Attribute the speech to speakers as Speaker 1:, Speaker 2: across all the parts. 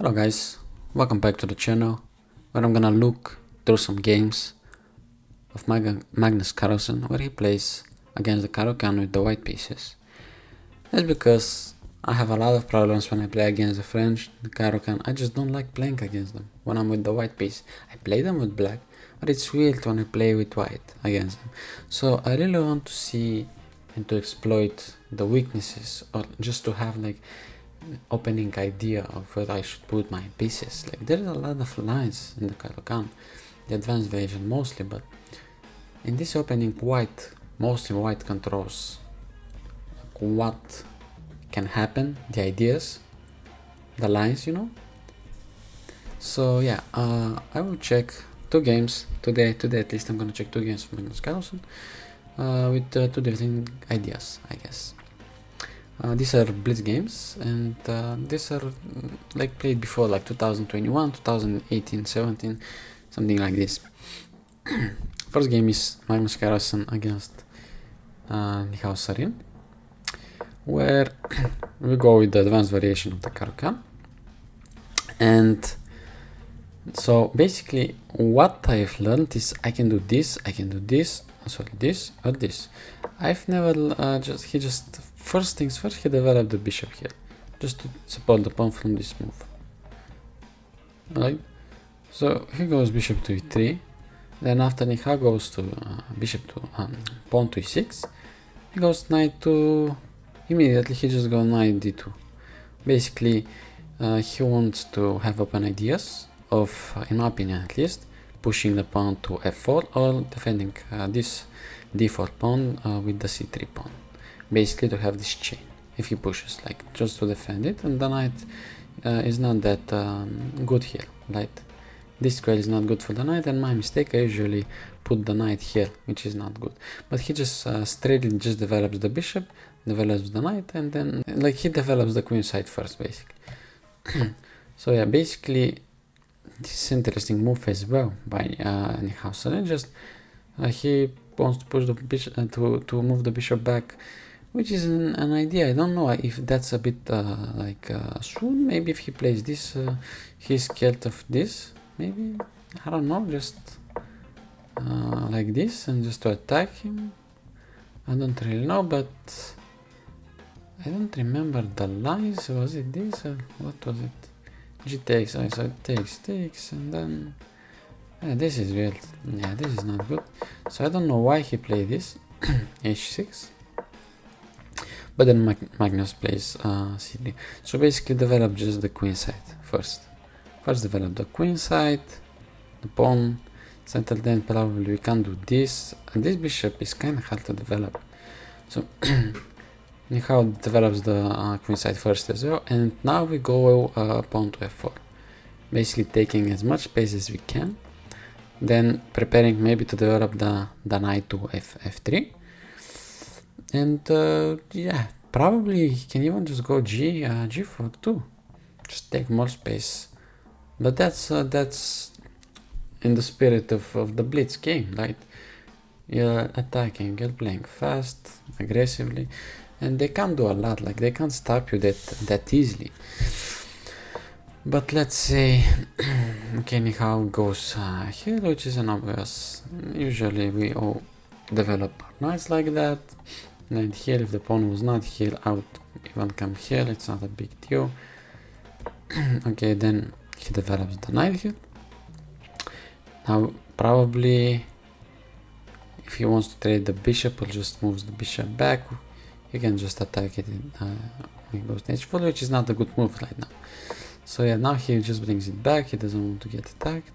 Speaker 1: Hello guys, welcome back to the channel where I'm gonna look through some games of Magnus Carlsen where he plays against the Caro-Kann with the white pieces. That's because I have a lot of problems when I play against the French, the Caro-Kann. I just don't like playing against them when I'm with the white piece. I play them with black, but it's weird when I play with white against them. So I really want to see and to exploit the weaknesses, or just to have like opening idea of where I should put my pieces. Like there's a lot of lines in the Caro-Kann, the advanced version mostly, but in this opening mostly white controls what can happen, the ideas, the lines, you know. So yeah, I will check two games today at least. I'm gonna check two games from Magnus Carlsen with two different ideas, I guess. These are blitz games, and these are like played before, like 2021, 2018, 17, something like this. First game is Magnus Carlsen against Sarin, where we go with the advanced variation of the Caro-Kann. And so basically what I've learned is I can do this, sorry, this or this. I've never first things first, he developed the bishop here just to support the pawn from this move, right? So he goes bishop to e3, then after Niha goes to bishop to pawn to e6, he goes knight to, immediately he just goes knight d2. Basically he wants to have open ideas of, in my opinion at least, pushing the pawn to f4 or defending this d4 pawn with the c3 pawn, basically to have this chain if he pushes, like just to defend it. And the knight is not that good here, right? This square is not good for the knight, and my mistake, I usually put the knight here, which is not good. But he just straightly just develops the bishop, develops the knight, and then like he develops the queen side first, basically. So yeah, basically this is interesting move as well by Sarin. Just he wants to push the bishop to move the bishop back, which is an idea. I don't know if that's a bit soon. Maybe if he plays this, he's scared of this. Maybe, I don't know, just like this, and just to attack him. I don't really know, but I don't remember the lines. Was it this or what was it? G takes, so it takes, and then yeah, this is weird. Yeah, this is not good. So I don't know why he played this h6, but then Magnus plays c3. So basically develop just the queen side first develop the queen side, the pawn center, then probably we can do this, and this bishop is kind of hard to develop. So Niha develops the queen side first as well, and now we go pawn to f4, basically taking as much space as we can, then preparing maybe to develop the knight to f3, and yeah, probably he can even just go g4 too, just take more space. But that's in the spirit of the blitz game, right? You're attacking, you're playing fast, aggressively, and they can't do a lot, like they can't stop you that easily. But let's say okay, Niha goes here, which is an obvious. Usually we all develop our knights like that. And here, if the pawn was not here, I would even come here, it's not a big deal. Okay, then he develops the knight here. Now probably if he wants to trade the bishop, or just moves the bishop back, he can just attack it when he goes to h4, which is not a good move right now. So yeah, now he just brings it back, he doesn't want to get attacked.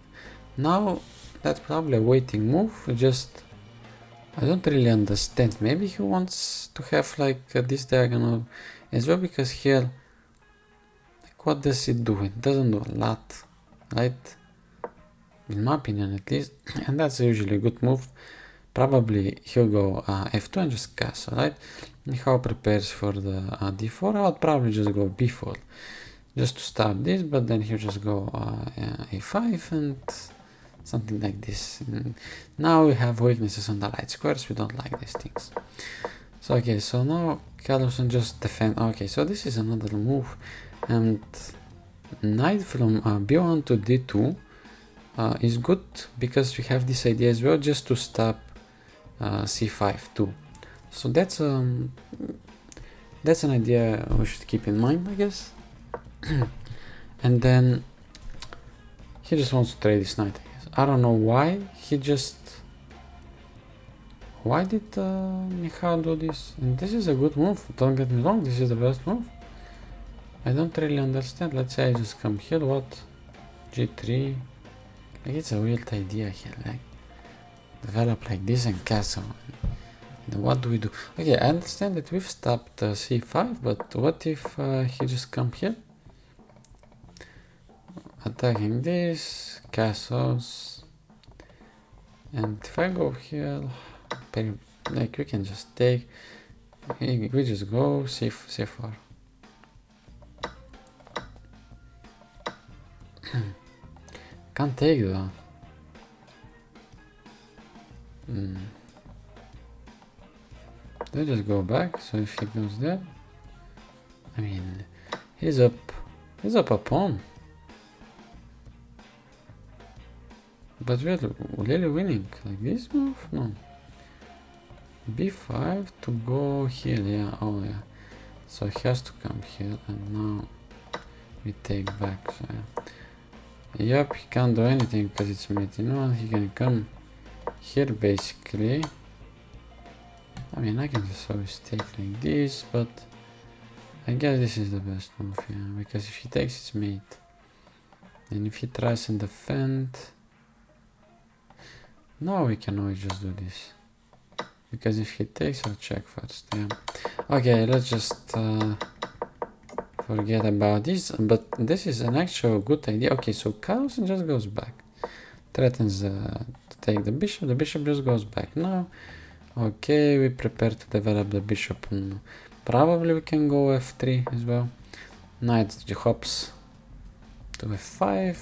Speaker 1: Now that's probably a waiting move. I don't really understand. Maybe he wants to have like this diagonal as well, because here, like, what does it do? It doesn't do a lot, right? In my opinion at least, and that's usually a good move. Probably he'll go f2 and just castle, right? Niha prepares for the d4. I would probably just go b4 just to start this, but then he'll just go a5 and something like this. And now we have weaknesses on the right squares. We don't like these things. So okay, so now Carlsen just defend. Okay, so this is another move, and knight from b1 to d2 is good because we have this idea as well, just to stop c5 too. So that's an idea we should keep in mind, I guess. And then he just wants to trade this knight, I guess. I don't know why he just... Why did Michal do this? And this is a good move, don't get me wrong, this is the best move. I don't really understand. Let's say I just come here, what? g3. Like, it's a weird idea here, like develop like this and castle. Then what do we do? Okay, I understand that we've stopped c5, but what if he just come here? Attacking this, castles. And if I go here, like we can just take, we just go c4. Can't take though. They just go back, so if he goes there, I mean, he's up a pawn. But we're really winning. Like this move? No. b5 to go here, yeah, oh yeah. So he has to come here, and now we take back, so yeah. Yep, he can't do anything because it's mate in one. He can come here basically. I mean, I can just always take like this, but I guess this is the best move, yeah, because if he takes, it's mate. And if he tries and defend, now we can always just do this. Because if he takes, I'll check first, yeah. Okay, let's just forget about this, but this is an actual good idea. Okay, so Carlsen just goes back. Threatens to take the bishop just goes back. Now, okay, we prepare to develop the bishop. And probably we can go f3 as well. Knight hops to f5.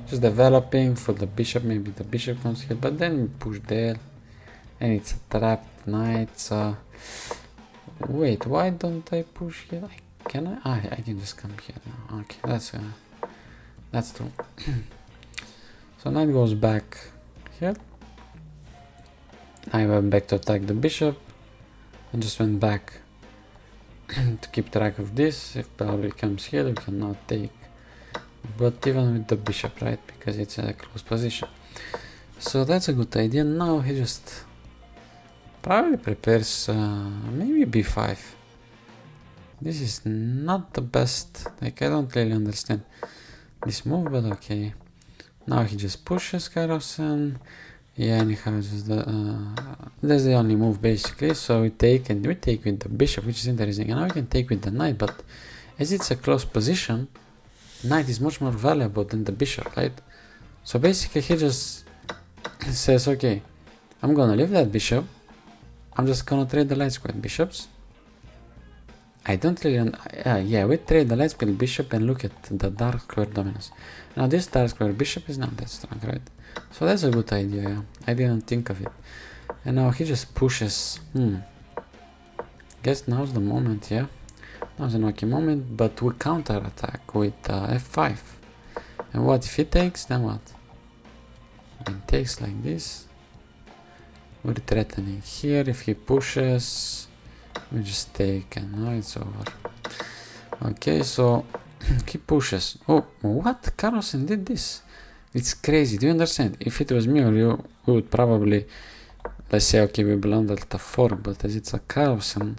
Speaker 1: Just developing for the bishop, maybe the bishop comes here, but then we push there. And it's a trapped knight, so... Wait, why don't I push here? Can I? Ah, I can just come here now. Okay, that's true. So knight goes back here. I went back to attack the bishop and just went back to keep track of this. If probably comes here, we cannot take. But even with the bishop, right? Because it's in a close position. So that's a good idea. Now he just probably prepares maybe b5. This is not the best. Like, I don't really understand this move, but okay. Now he just pushes Caro-Kann. Yeah, and he has just the that's the only move basically. So we take with the bishop, which is interesting. And now we can take with the knight, but as it's a close position, knight is much more valuable than the bishop, right? So basically he just says, okay, I'm gonna leave that bishop. I'm just gonna trade the light squared bishops. I don't really... yeah, we trade the light squared bishop and look at the dark square dominance. Now this dark square bishop is not that strong, right? So that's a good idea, yeah. I didn't think of it. And now he just pushes. Guess now's the moment, yeah. Now's an okay moment, but we counter attack with f5. And what if he takes, then what? He takes like this. We're threatening here. If he pushes, we just take, and now it's over. Okay, so he pushes. Oh, what? Carlsen did this. It's crazy. Do you understand? If it was me or you, we would probably, let's say, okay, we blundered the fork, but as it's a Carlsen,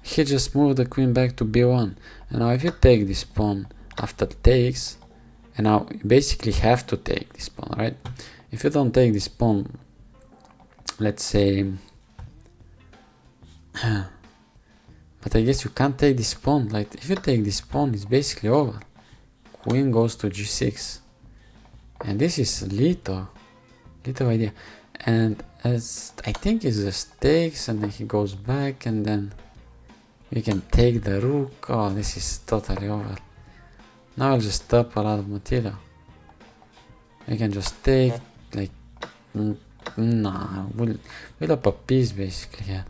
Speaker 1: he just moved the queen back to b1. And now if you take this pawn after takes, and now you basically have to take this pawn, right? If you don't take this pawn, let's say, but I guess you can't take this pawn. Like, if you take this pawn, it's basically over. Queen goes to g6. And this is little idea. And as I think it's just takes, and then he goes back, and then we can take the rook. Oh, this is totally over. Now I'll just stop a lot of material. We can just take, like, nah, we'll up a piece basically, yeah.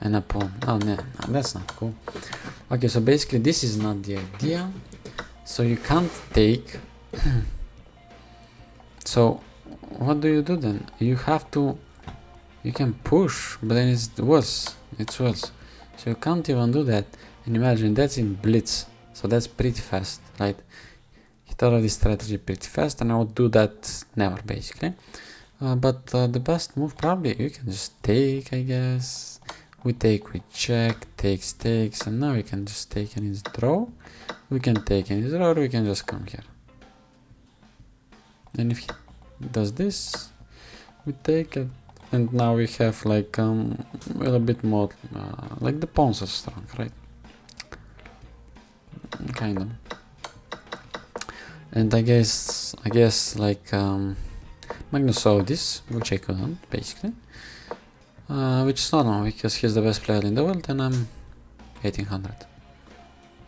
Speaker 1: and a pawn. Oh no, that's not cool. Okay, so basically this is not the idea. So you can't take. So what do you do then? You have to. You can push, but then it's worse. It's worse. So you can't even do that. And imagine that's in blitz. So that's pretty fast, right? He thought of this strategy pretty fast, and I would do that never, basically. But the best move probably you can just take, I guess. We take, we check, takes, and now we can just take and it's draw. We can take and it's draw, or we can just come here. And if he does this, we take it, and now we have like a little bit more, like the pawns are strong, right? Kind of. And I guess like Magnus saw this, which I couldn't, basically. Which is not normal, because he's the best player in the world and I'm 1800.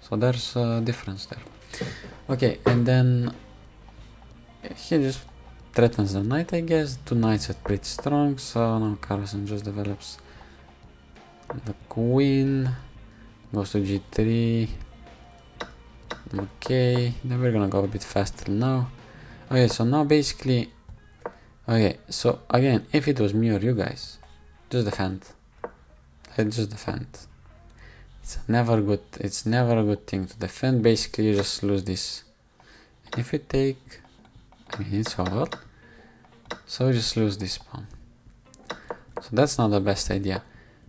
Speaker 1: So there's a difference there. Okay, and then he just threatens the knight, I guess. Two knights are pretty strong, so now Carlsen just develops the queen, goes to g3. Okay, then we're gonna go a bit faster now. Okay, so now basically, okay, so again, if it was me or you guys, just defend. Let's just defend. It's never a good thing to defend. Basically, you just lose this. And if you take, I mean, it's over. So you just lose this pawn. So that's not the best idea.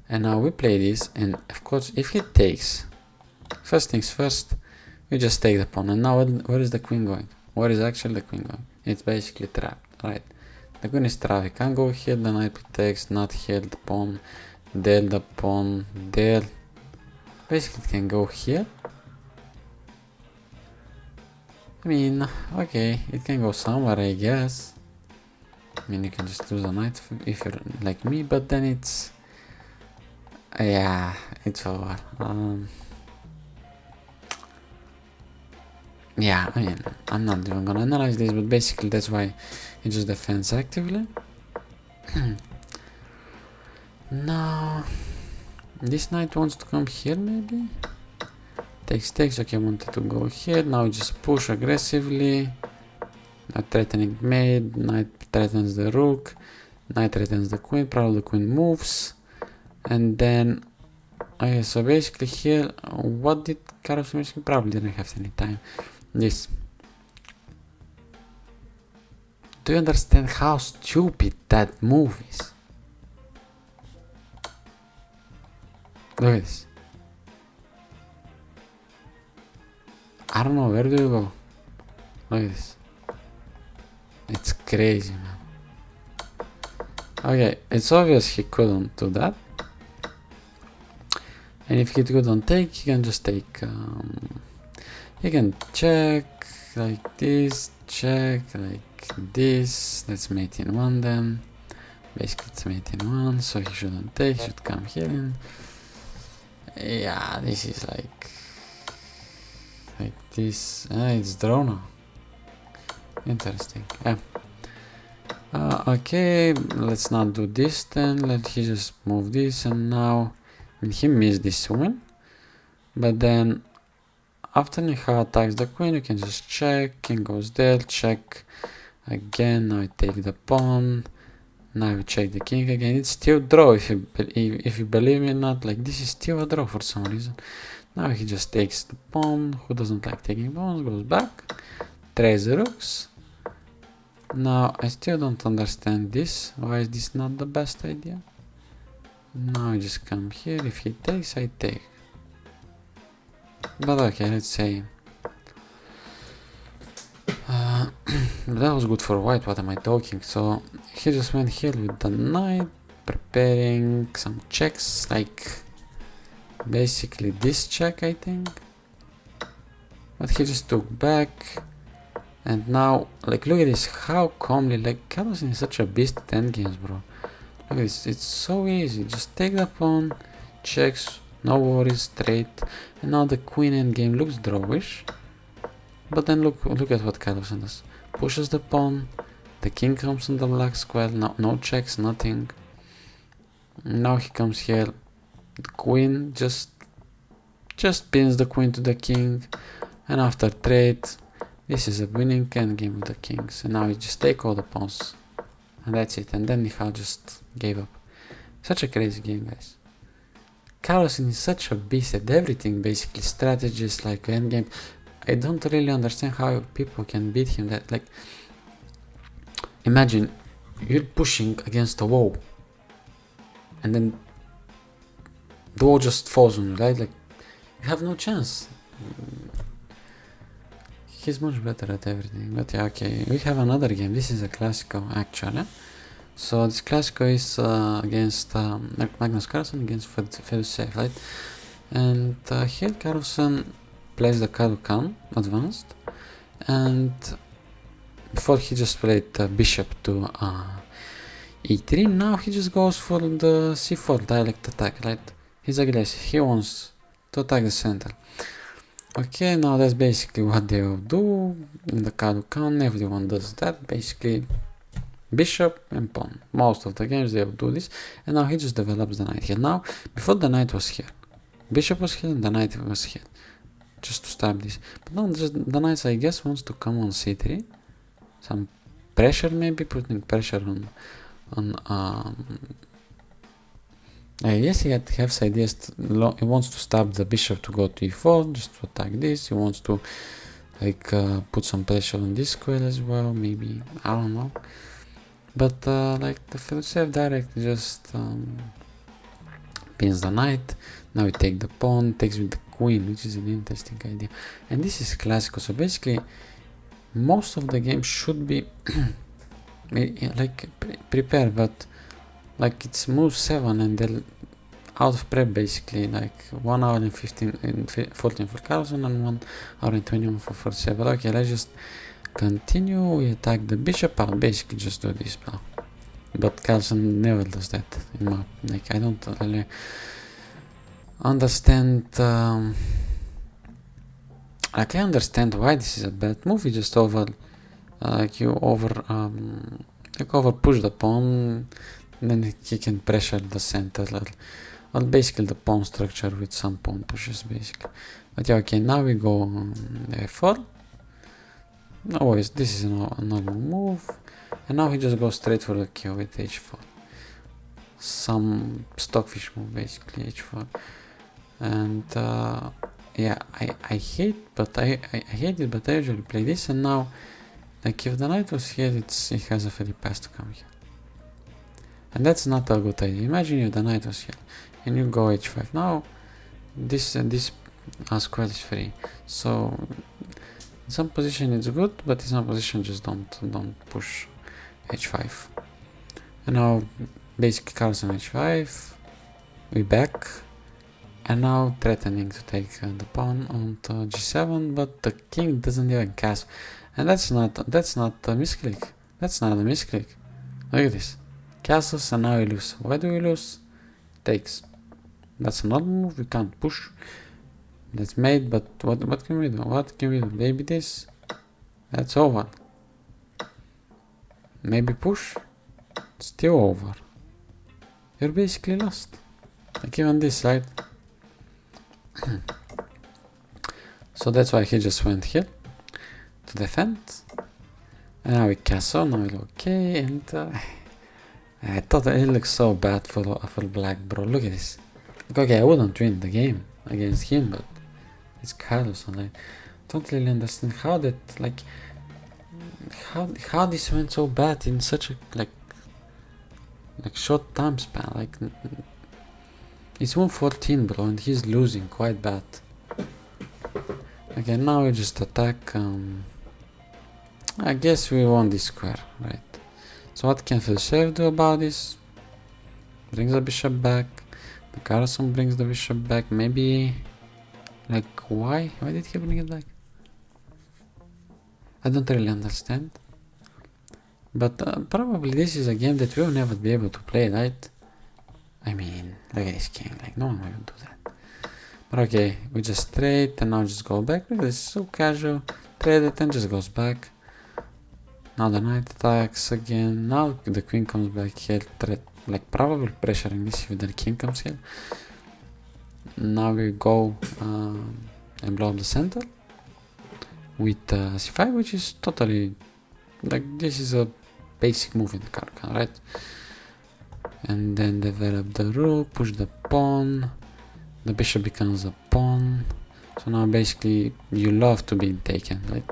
Speaker 1: And now we play this, and of course, if he takes, first things first, we just take the pawn. And now where is the queen going? Where is actually the queen going? It's basically trapped, right? The queen is trapped. It can't go here, the knight protects, not here, the pawn, there the pawn, there. Basically it can go here. I mean, okay, it can go somewhere, I guess. I mean, you can just lose a knight if you're like me, but then it's... yeah, it's over. Yeah, I mean, I'm not even gonna analyze this, but basically that's why it just defends actively. Now, this knight wants to come here, maybe? Takes, okay, I wanted to go here, now just push aggressively. Not threatening mate, knight threatens the rook, knight threatens the queen, probably the queen moves. And then, okay, so basically here, what did Carlsen probably didn't have any time. This. Do you understand how stupid that move is? Look at this. I don't know, where do you go? Look at this. It's crazy, man. Okay, it's obvious he couldn't do that. And if he couldn't take, he can just take... you can check like this, check like this. Let's mate in one then. Basically it's mate in one, so he shouldn't take, he should come here in. Yeah, this is like this. It's draw now. Interesting. Yeah. Okay, let's not do this then. Let he just move this, and now I mean, he missed this win. But then after Niha attacks the queen, you can just check, king goes there, check again, now I take the pawn, now we check the king again. It's still draw, if you believe me or not, like this is still a draw for some reason. Now he just takes the pawn, who doesn't like taking pawns, goes back, trades the rooks. Now I still don't understand this, why is this not the best idea? Now I just come here, if he takes, I take. But okay, let's say that was good for white, what am I talking? So he just went here with the knight, preparing some checks, like basically this check, I think. But he just took back, and now, like, look at this, how calmly, like, Carlsen is such a beast at endgames, bro. Look at this, it's so easy, just take the pawn, checks, no worries, straight. And now the queen endgame looks drawish, but then look at what Carlsen does. Pushes the pawn, the king comes on the black square, no checks, nothing. Now he comes here, the queen just pins the queen to the king, and after trade, this is a winning endgame with the kings, and now you just take all the pawns, and that's it. And then Michal just gave up. Such a crazy game, guys. Carlsen is such a beast at everything, basically strategies like endgame. I don't really understand how people can beat him. That, like, imagine you're pushing against a wall, and then the wall just falls on you, right? Like, you have no chance. He's much better at everything. But yeah, okay, we have another game. This is a classical, actually. So this classical is against Magnus Carlsen against Fedushev, right? And here Carlsen plays the Caro-Kann advanced, and before he just played bishop to e3. Now he just goes for the c4 direct attack, right? He's aggressive. He wants to attack the center. Okay, now that's basically what they will do in the Caro-Kann. Everyone does that, basically. Bishop and pawn. Most of the games they will do this, and now he just develops the knight here. Now, before the knight was here, bishop was here and the knight was here, just to stop this. But now the knight, I guess, wants to come on c3. Some pressure, maybe putting pressure on I guess he has ideas. He wants to stop the bishop to go to e4, just to attack this. He wants to like put some pressure on this square as well, maybe, I don't know. But like the Fedushev direct just pins the knight. Now we take the pawn, takes with the queen, which is an interesting idea. And this is classical, so basically most of the game should be like prepared, but like it's move 7 and they're out of prep, basically, like 1 hour and 15 and 14 for Carlsen and 1 hour and 21 for Fedushev. Okay, let's just continue. We attack the bishop. I'll basically just do this now, but Carlsen never does that in my, like, I don't really understand. Like, I understand why this is a bad move. You just over push the pawn, and then he can pressure the center, well, basically the pawn structure with some pawn pushes, basically. But yeah, okay, now we go f4. Always, this is a normal move, and now he just goes straight for the kill with h4. Some stockfish move, basically, h4. And yeah, I hate it, but I usually play this. And now, like, if the knight was here, it has a free pass to come here, and that's not a good idea. Imagine if the knight was here and you go h5. Now this square is free, so in some position it's good, but in some position just don't push h5. And now basically Carlsen h5, we back, and now threatening to take the pawn onto g7, but the king doesn't even castle, and that's not a misclick. That's not a misclick. Look at this, castles, and now we lose. Why do we lose? Takes. That's another move. We can't push. That's made, but what can we do? What can we do? Maybe this. That's over. Maybe push. Still over. You're basically lost. Like even this side. So that's why he just went here to defend. And now we castle. Now we look okay. And I thought it looks so bad for black, bro. Look at this. Okay, I wouldn't win the game against him, but it's Carlsen. I don't really understand how that, like, how this went so bad in such a like short time span. Like, it's 114, bro, and he's losing quite bad. Okay, now we just attack. I guess we won this square, right? So what can Fedushev do about this? Brings the bishop back. The Carlsen brings the bishop back. Maybe, like, why? Why did he bring it back? I don't really understand. But probably this is a game that we'll never be able to play, right? I mean, look at this king. Like, no one will do that. But okay, we just trade and now just go back. This is so casual. Trade it and just goes back. Now the knight attacks again. Now the queen comes back here. Like, probably pressuring this if the king comes here. Now we go and blow up the center with c5, which is totally like this is a basic move in the Caro-Kann, right? And then develop the rook, push the pawn, the bishop becomes a pawn. So now basically you love to be taken, right?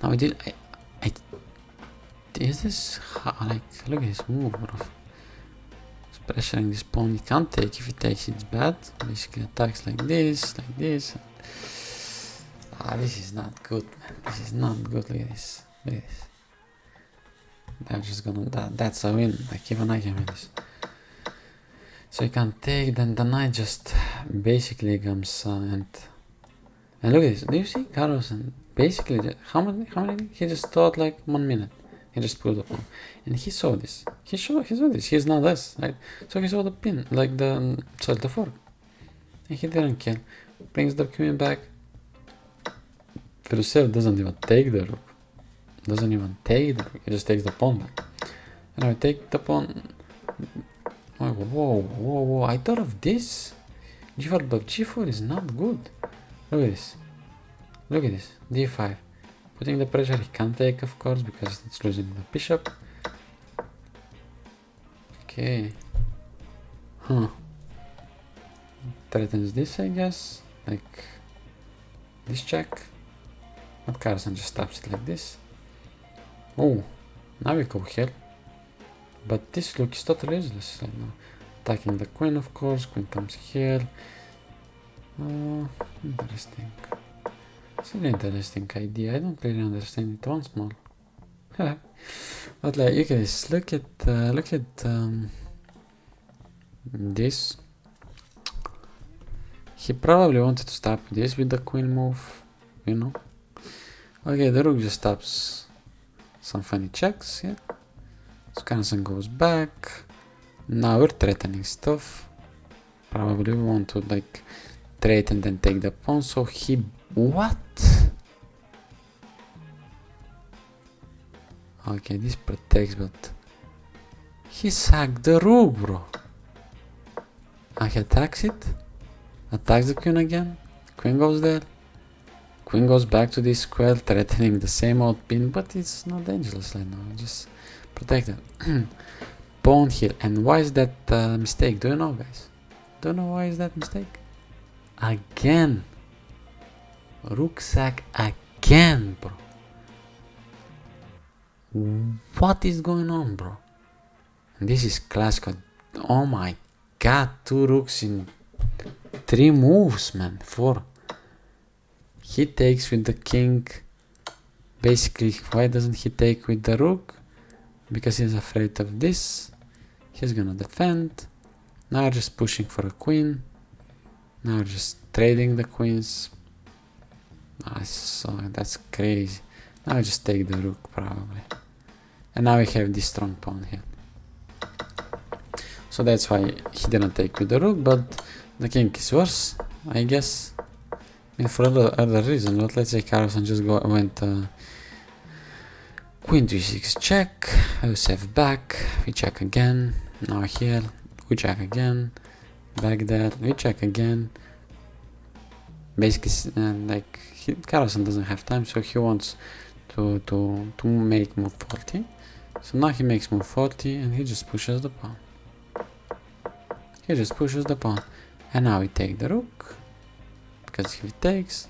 Speaker 1: Now is this like, look at this move, bro. It's pressuring this pawn. He can't take. If he takes, it's bad. Basically attacks like this, like this. This is not good, man. This is not good. Look at this. Look at this. They're just gonna. That's a win. Like even I can win this. So you can't take. Then the knight just basically comes and look at this. Do you see Carlsen? Basically, how many? He just thought like 1 minute. He just pulled the pawn, and he saw this. He saw this. He's not this, right? So he saw the pin, like the fork, and he didn't kill. Brings the queen back. Ferusev doesn't even take the rook. He just takes the pawn back. And I take the pawn. Oh, whoa! I thought of this. G4, but G4 is not good. Look at this. D5. Putting the pressure, he can't take, of course, because it's losing the bishop. Okay. Threatens this, I guess. Like this check. But Carlsen just stops it like this. Oh, now we go here. But this look is totally useless. Like now. Attacking the queen, of course. Queen comes here. Interesting. It's an interesting idea. I don't really understand it once more. But like, you guys look at this. He probably wanted to stop this with the queen move, you know. Okay, the rook just stops some funny checks, yeah. So Carlsen goes back. Now we're threatening stuff. Probably we want to like trade and then take the pawn. So he what? Okay, this protects, but he sacked the rook, bro. He attacks it. Attacks the queen again. Queen goes there. Queen goes back to this square, threatening the same old pin, but it's not dangerous right now. Just protected. Pawn here. And why is that mistake? Do you know, guys? Do you know why is that mistake? Again. Rook sack again, bro. What is going on, bro? And this is classical. Oh my god, 2 rooks in 3 moves, man. 4. He takes with the king. Basically, why doesn't he take with the rook? Because he's afraid of this. He's gonna defend. Now just pushing for a queen. Now just trading the queens. So that's crazy. Now I just take the rook probably. And now we have this strong pawn here. So that's why he didn't take with the rook, but the king is worse, I guess. I mean, for other reason, but let's say Carlsen just went queen d6 check, F back, we check again, now here, we check again, back there, we check again. Basically, like Carlsen doesn't have time, so he wants to make move 40. So now he makes move 40 and he just pushes the pawn. And now we take the rook, because if he takes,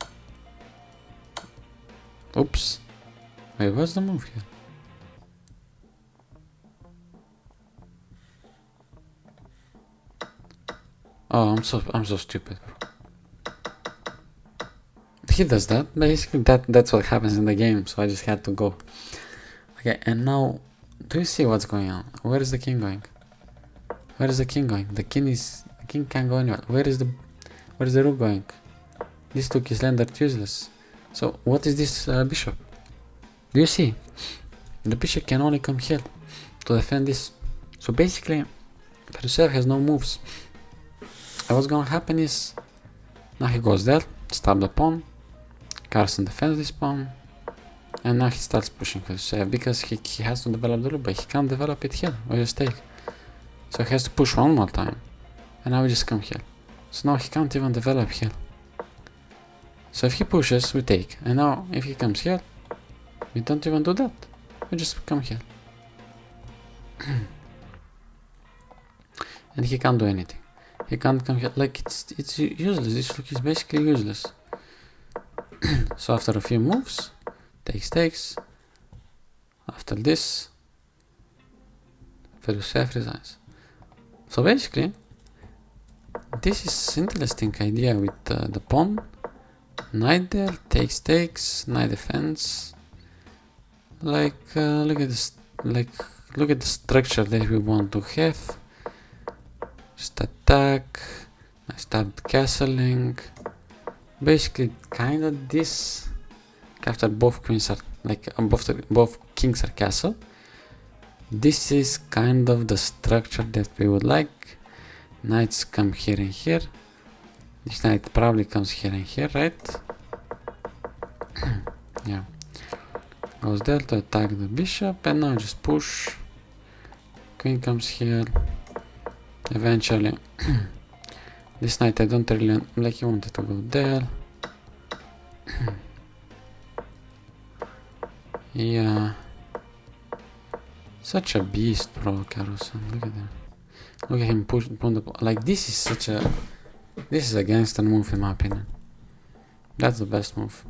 Speaker 1: oops, wait, what's the move here? Oh, I'm so stupid, bro. He does that. Basically, that's what happens in the game. So I just had to go. Okay, and now, do you see what's going on? Where is the king going? The king can't go anywhere. Where is the rook going? This rook is rendered useless. So what is this bishop? Do you see? The bishop can only come here to defend this. So basically, Ferusev has no moves. And what's gonna happen is, now he goes there, stop the pawn. Carlsen defends this pawn. And now he starts pushing Ferusev because he has to develop the rook, but he can't develop it here or just take. So he has to push one more time. And now we just come here. So now he can't even develop here. So if he pushes, we take. And now if he comes here, we don't even do that. We just come here. And he can't do anything. He can't come here. Like it's useless. This rook is basically useless. So after a few moves, takes. After this, Ferusev resigns. So basically, this is interesting idea with the pawn. Knight there, takes, knight defense. Like look at this. Like look at the structure that we want to have. Just attack. I start castling. Basically, kind of this. After both queens are like both kings are castle. This is kind of the structure that we would like. Knights come here and here. This knight probably comes here and here, right? Yeah. Goes there to attack the bishop, and now just push. Queen comes here. Eventually, this knight I don't really like. He wanted to go there. Yeah. Such a beast, bro, Caro-Kann. Look at him. Look at him push the like this is such a this is a gangster move in my opinion. That's the best move.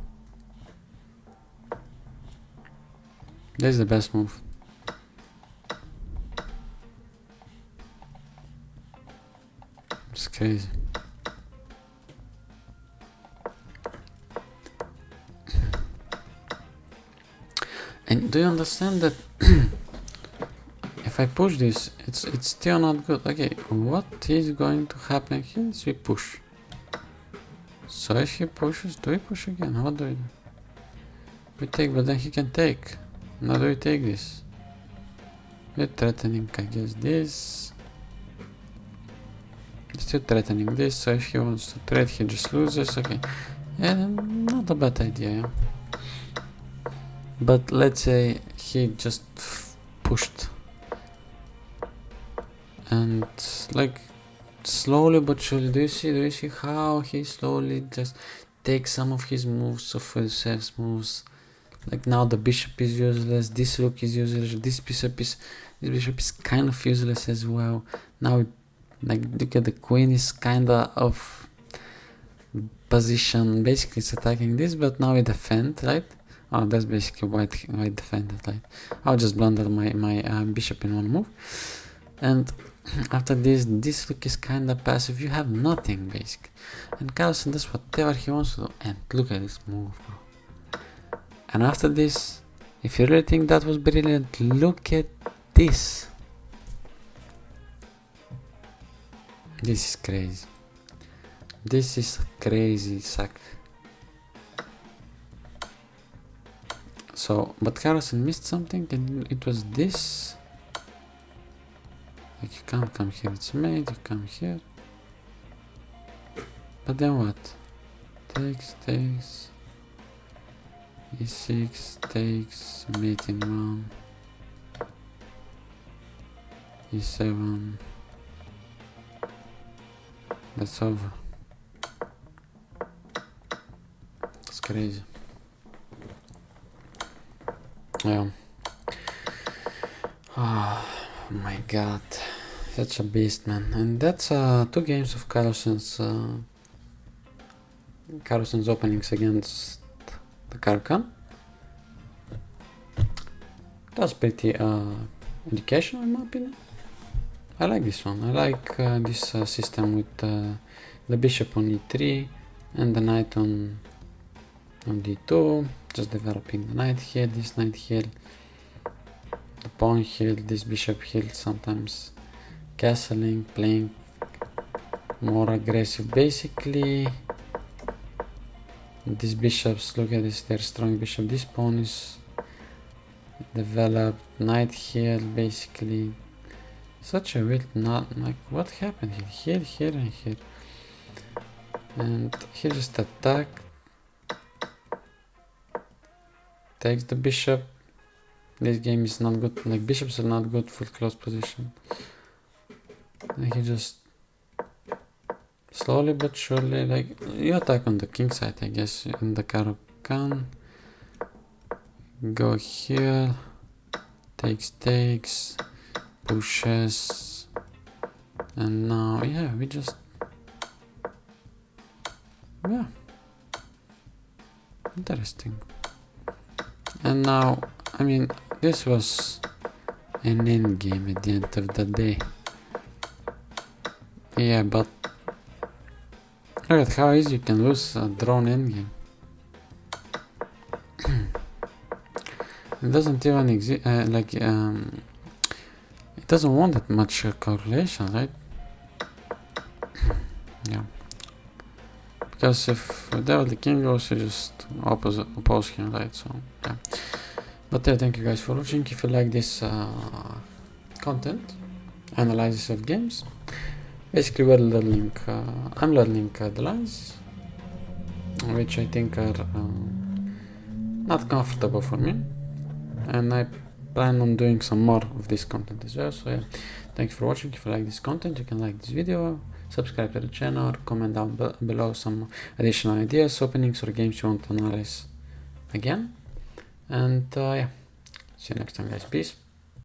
Speaker 1: This is the best move. It's crazy. And do you understand that if I push this, it's still not good. Okay, what is going to happen here is we push. So if he pushes, do we push again? What do we do? We take, but then he can take. Now do we take this? We're threatening, I guess, this. Still threatening this, so if he wants to trade, he just loses. Okay, and not a bad idea, yeah? But let's say he just pushed. And like slowly but surely, do you see how he slowly just takes some of his moves, of Ferushev's moves? Like now the bishop is useless, this rook is useless, this bishop is kind of useless as well. Now like look at the queen is kinda of position, basically it's attacking this, but now we defend, right? Oh, that's basically white defended, right? I'll just blunder my bishop in one move. And after this rook is kinda passive, you have nothing basically. And Carlsen does whatever he wants to do, and look at this move, bro. And after this, if you really think that was brilliant, look at this. This is crazy. This is crazy sack. So, but Carlsen missed something, and it was this. Like you can't come here, it's made, you come here. But then what? Takes. E6 takes, mate in 1. E7. That's over. It's crazy. Yeah. Oh my god. Such a beast, man. And that's 2 games of Carlsen's openings against the Caro-Kann. That's pretty educational in my opinion. I like this one. I like this system with the bishop on e3 and the knight on d2, just developing the knight here, this knight here, the pawn here, this bishop here, sometimes castling, playing more aggressive basically. These bishops, look at this, they're strong bishop, this pawn is developed, knight here basically. Such a weird knot, like what happened here, here and here. And he just attack, takes the bishop. This game is not good, like bishops are not good for close position. And he just slowly but surely, like, you attack on the king side, I guess, in the Caro-Kann. Go here, takes, pushes, and now, yeah, we just, yeah, interesting. And now, I mean, this was an endgame at the end of the day. Yeah, but look at how easy you can lose a drawn endgame. It doesn't even exist, it doesn't want that much correlation, right? Yeah. Because if Devil the King goes, you just oppose him, right? So, yeah. But yeah, thank you guys for watching. If you like this content, analysis of games, basically we're learning, I'm learning the lines, which I think are not comfortable for me, and I plan on doing some more of this content as well. So yeah, thanks for watching. If you like this content, you can like this video, subscribe to the channel, or comment down below some additional ideas, openings, or games you want to analyze again. And yeah, see you next time, guys. Peace.